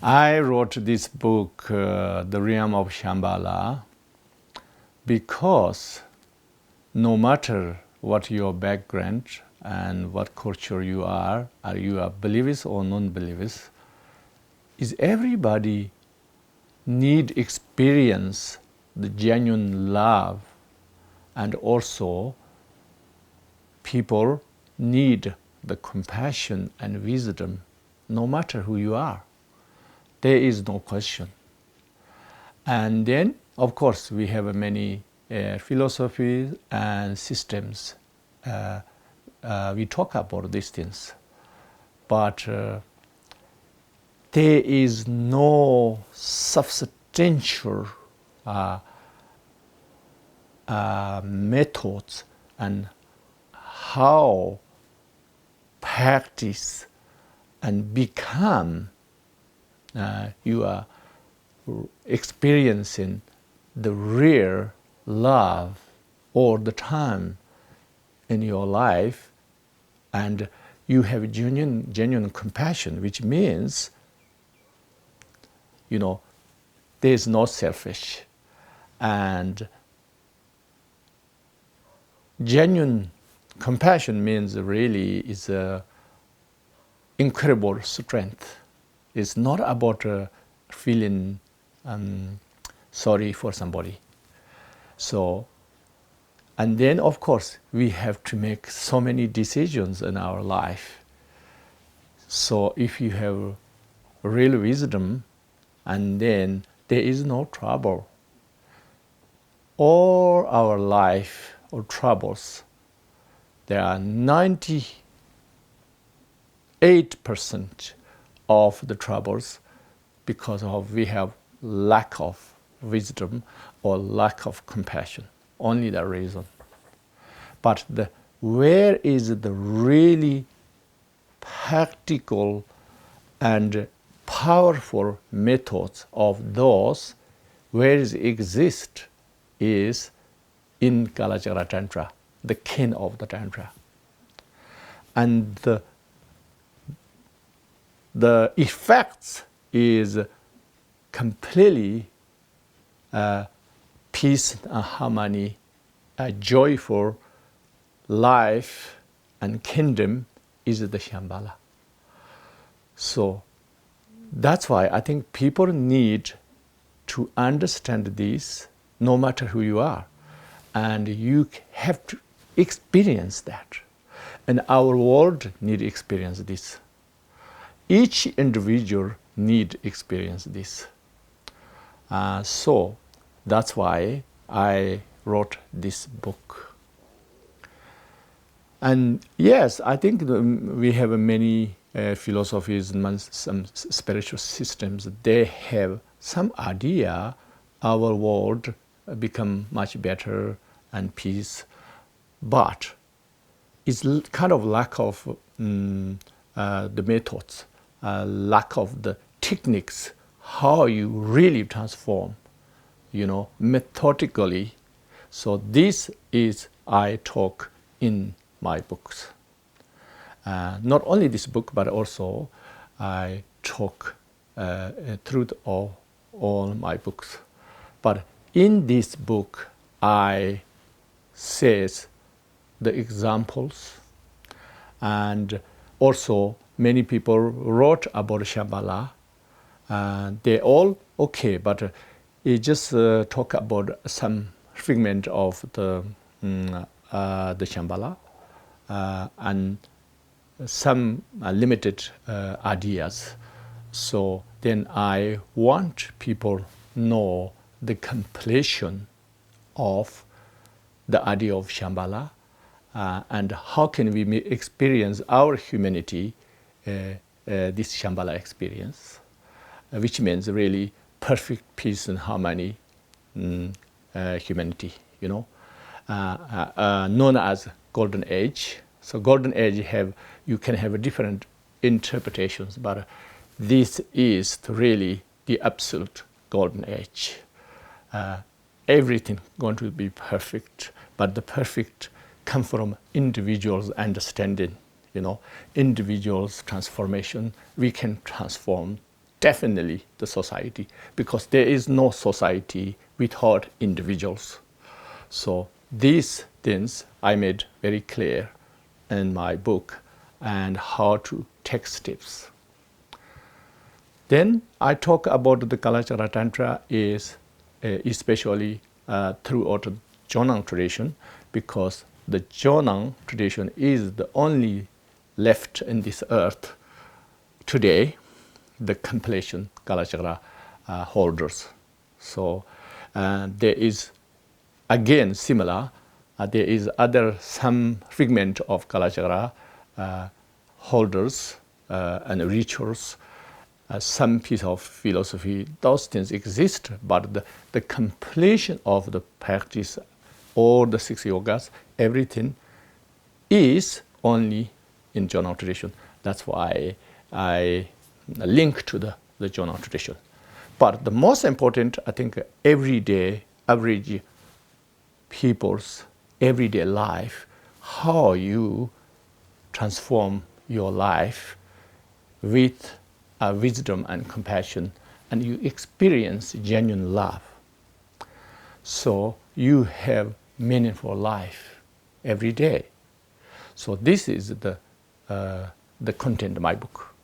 I wrote this book, The Realm of Shambhala, because no matter what your background and what culture you are believers or non-believers, is everybody need experience the genuine love, and also people need the compassion and wisdom no matter who you are. There is no question. And then, of course, we have many philosophies and systems. We talk about these things. But there is no substantial methods and how practice and become you are experiencing the real love all the time in your life, and you have genuine compassion, which means, there's no selfish. And genuine compassion means really is a incredible strength. It's not about feeling sorry for somebody. So, and then of course we have to make so many decisions in our life. So if you have real wisdom, and then there is no trouble. All our life or troubles, there are 98% of the troubles because of we have lack of wisdom or lack of compassion. Only the reason. But where is the really practical and powerful methods of those where it exist is in Kalasharatantra, the king of the Tantra. And the effects is completely peace and harmony, a joyful life and kingdom is the Shambhala. So that's why I think people need to understand this no matter who you are. And you have to experience that. And our world need to experience this. Each individual need to experience this. So that's why I wrote this book. And yes, I think we have many philosophies and some spiritual systems. They have some idea our world become much better and peace, but it's kind of lack of the methods, lack of the techniques, how you really transform, methodically. So this is I talk in my books. Not only this book, but also I talk through all my books. But in this book, I says the examples, and also many people wrote about Shambhala. They all okay, but it just talk about some fragment of the Shambhala and some limited ideas. So then I want people know the completion of the idea of Shambhala and how can we experience our humanity this Shambhala experience, which means really perfect peace and harmony humanity, known as Golden Age. So Golden Age you can have different interpretations, but this is really the absolute Golden Age. Everything going to be perfect, but the perfect come from individuals' understanding, individuals' transformation. We can transform definitely the society, because there is no society without individuals. So these things I made very clear in my book, and how to take steps. Then I talk about the Kalasharatantra is especially throughout the Jonang tradition, because the Jonang tradition is the only left in this earth today, the completion Kalachakra holders. So there is again similar, there is some fragment of Kalachakra holders and rituals, some piece of philosophy. Those things exist, but the completion of the practice, all the 6 yogas, everything is only in Jonang tradition. That's why I link to the Jonang tradition. But the most important, I think, everyday, average people's everyday life, how you transform your life with wisdom and compassion, and you experience genuine love. So you have meaningful life every day. So this is the content of my book.